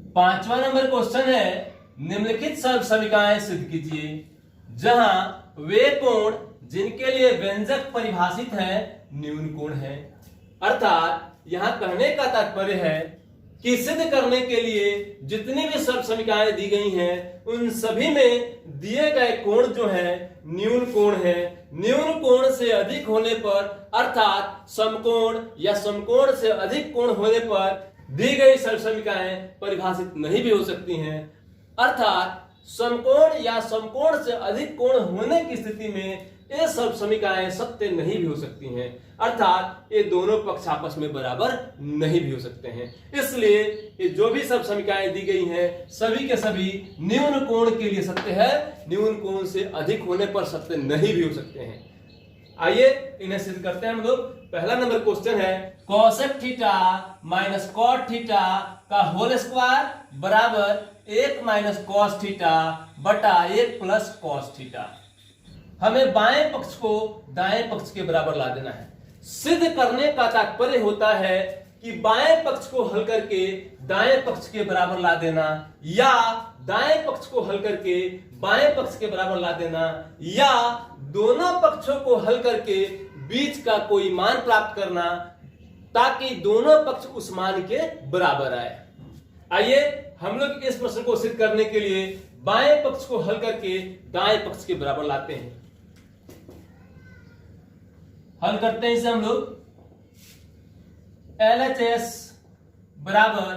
पांचवा number question है, निम्नलिखित सब समीकरण सिद्ध कीजिए जहां वे कोण जिनके लिए व्यंजक परिभाषित है न्यून कोण है। अर्थात यहां कहने का तात्पर्य है कि सिद्ध करने के लिए जितनी भी सब समीकरणें दी गई हैं उन सभी में दिए गए कोण जो है न्यून कोण है। न्यून कोण से अधिक होने पर अर्थात समकोण या समकोण से अधिक कोण होने पर दी गई सब समीकरणें परिभाषित नहीं भी हो सकती हैं। अर्थात समकोण या समकोण से अधिक कोण होने की स्थिति में ये सब समीकरणें सत्य नहीं भी हो सकती हैं। अर्थात ये दोनों पक्ष आपस में बराबर नहीं भी हो सकते हैं। इसलिए ये जो भी सब समीकरणें दी गई हैं सभी के सभी न्यून कोण के लिए सत्य है, न्यून कोण से अधिक होने पर सत्य नहीं भी हो सकते हैं। आइए इन्हें सिद्ध करते हैं हम लोग। पहला नंबर क्वेश्चन है, cosec theta minus cot theta का होल स्क्वायर बराबर 1 माइनस कॉस थीटा बटा 1 प्लस कॉस थीटा। हमें बाएं पक्ष को दाएं पक्ष के बराबर ला देना है। सिद्ध करने का तात्पर्य होता है कि बाएं पक्ष को हल करके दाएं पक्ष के बराबर ला देना, या दाएं पक्ष को हल करके बाएं पक्ष के बराबर ला देना, या दोनों पक्षों को हल करके बीच का कोई मान प्राप्त करना ताकि दोनों पक्ष उस मान के बराबर आए। आइए हम लोग इस प्रश्न को सिद्ध करने के लिए बाएं पक्ष को हल करके दाएं पक्ष के बराबर लाते हैं। हल करते हैं इसे हम लोग। LHS बराबर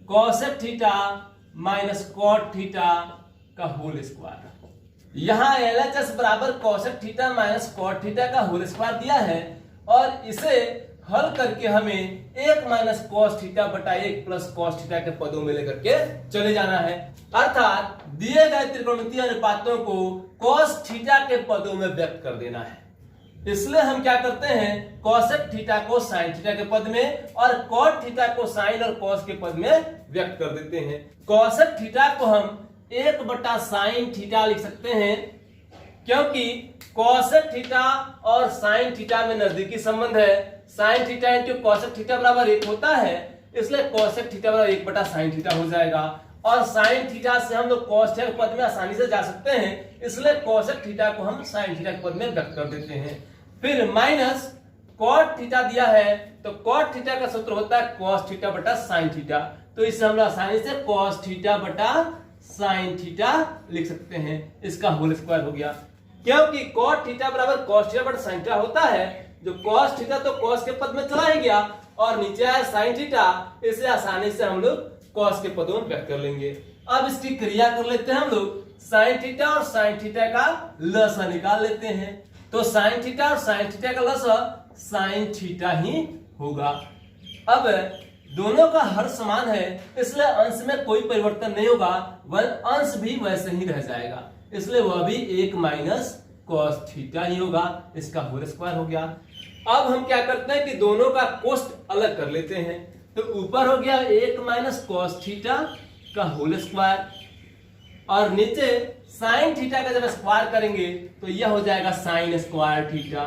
cosec theta minus cot theta का होल स्क्वायर। यहां LHS बराबर cosec theta minus cot theta का होल स्क्वायर दिया है और इसे हल करके हमें 1 माइनस कॉस थीटा बटा 1 प्लस कॉस थीटा के पदों में लेकर के चले जाना है। अर्थात दिए गए त्रिकोणमितीय अनुपातों को कॉस थीटा के पदों में व्यक्त कर देना है। इसलिए हम क्या करते हैं, कोसेक थीटा को साइन थीटा के पद में और कॉट थीटा को साइन और कॉस के पद में व्यक्त कर देते हैं। कोसेक थीटा को हम 1 बटा साइन थीटा लिख सकते हैं क्योंकि कोसेक थीटा और साइन थीटा में नजदीकी संबंध है। Sine theta into cosec theta बराबर 1 होता है, इसलिए कोसेक थीटा बराबर 1 बटा साइन थीटा हो जाएगा। और साइन थीटा से हम लोग कॉस थीटा के पद में आसानी से जा सकते हैं, इसलिए कोसेक थीटा को हम साइन थीटा के पद में व्यक्त कर देते हैं। फिर माइनस कॉट थीटा दिया है तो कॉट थीटा का सूत्र होता है कॉस थीटा बटा साइन थीटा, तो इसे हम लोग आसानी से कॉस थीटा बटा साइन थीटा लिख सकते हैं। इसका होल स्क्वायर हो गया क्योंकि कॉट थीटा बराबर कॉस थीटा बटा साइन थीटा होता है। जो कॉस थीटा तो कॉस के पद में चला ही गया और नीचे आया साइन थीटा, इसे आसानी से हम लोग कॉस के पदों में व्यक्त कर लेंगे। अब इसकी क्रिया कर लेते हैं हम लोग। साइन थीटा और साइन थीटा का लसा निकाल लेते हैं, तो साइन थीटा और साइन थीटा का लसा साइन थीटा ही होगा। अब दोनों का हर समान है इसलिए अंश में कोई परिवर्तन नहीं होगा, वह अंश भी वैसे ही रह जाएगा, इसलिए वह भी 1 माइनस कॉस थीटा ही होगा। इसका होल स्क्वायर हो गया। अब हम क्या करते हैं कि दोनों का कोष्ट अलग कर लेते हैं, तो ऊपर हो गया 1 माइनस कॉस थीटा का होल स्क्वायर और नीचे साइन थीटा का जब स्क्वायर करेंगे तो यह हो जाएगा साइन स्क्वायर थीटा।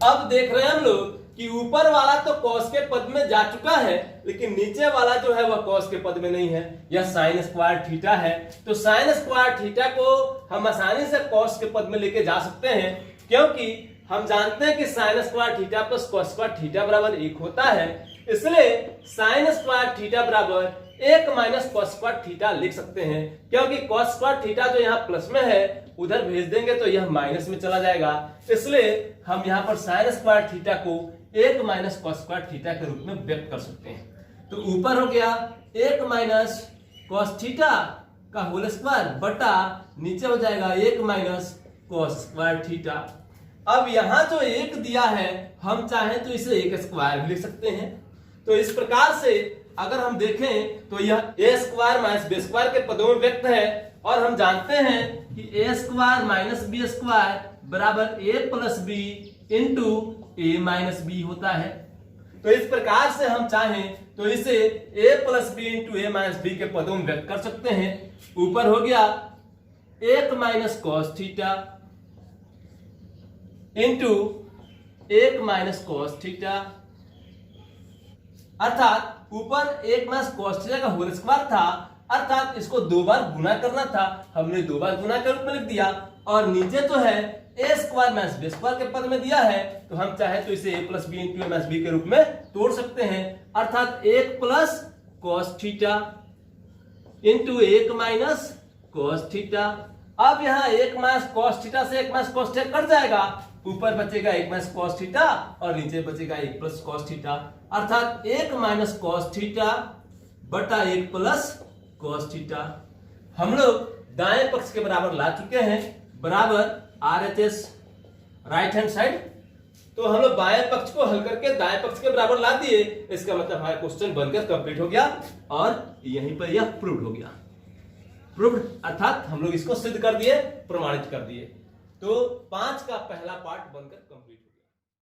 अब देख रहे हैं हम लोग कि ऊपर वाला तो कॉस के पद में जा चुका है लेकिन नीचे वाला जो है वह कॉस के पद में नहीं है, यह साइन स्क्वायर थीटा है। तो साइन स्क्वायर थीटा को हम आसानी से कॉस के पद में लेके जा सकते हैं क्योंकि हम जानते हैं कि sine square theta plus cos square theta बराबर 1 होता है, इसलिए साइन स्क्वायर थीटा बराबर 1 माइनस कॉस स्क्वायर थीटा लिख सकते हैं। क्योंकि कॉस स्क्वायर थीटा जो यहाँ प्लस में है उधर भेज देंगे तो यह माइनस में चला जाएगा, इसलिए हम यहाँ पर साइन स्क्वायर थीटा को 1 माइनस कॉस स्क्वायर थीटा के रूप में व्यक्त कर सकते हैं। तो ऊपर हो गया 1 माइनस कॉस थीटा का होल स्क्वायर बटा नीचे हो जाएगा 1 माइनस कॉस स्क्वायर थीटा। अब यहाँ जो 1 दिया है हम चाहें तो इसे 1 स्क्वायर भी लिख सकते हैं। तो इस प्रकार से अगर हम देखें तो यह ए स्क्वायर माइनस बी स्क्वायर के पदों में व्यक्त है और हम जानते हैं कि ए स्क्वायर माइनस बी स्क्वायर बराबर ए plus b into a minus B होता है। तो इस प्रकार से हम चाहें तो इसे a plus b into a minus b के पदों में व्यक्त कर सकते हैं। ऊपर हो गया 1 minus cos theta into 1 minus cos theta. अर्थात ऊपर 1 माइनस कॉस थीटा का होल स्क्वायर था, अर्थात इसको 2 बार गुना करना था, हमने 2 बार गुना के रूप में लिख दिया। और नीचे तो है ए स्क्वायर माइनस बी स्क्वायर के पद में दिया है, तो हम चाहे तो इसे ए plus b into a minus b के रूप में तोड़ सकते हैं, अर्थात 1 plus cos theta into 1 minus cos theta. अब यहाँ 1 माइनस कॉस थीटा से 1 माइनस कॉस थीटा कट जाएगा, ऊपर बचेगा 1 माइनस कॉस थीटा और नीचे बचेगा 1 प्लस कॉस थीटा, अर्थात 1 माइनस कॉस थीटा बटा 1 प्लस कॉस थीटा। हम लोग दाएं पक्ष के बराबर ला चुके हैं, बराबर RHS राइट हैंड साइड। तो हम लोग बाएं पक्ष को हल करके दाएं पक्ष के बराबर ला दिए, इसका मतलब हमारा क्वेश्चन बनकर कंप्लीट हो गया और यहीं पर यह प्रूव्ड हो गया। प्रूव्ड अर्थात हम लोग इसको सिद्ध कर दिए, प्रमाणित कर दिए। तो 5 का पहला पार्ट बनकर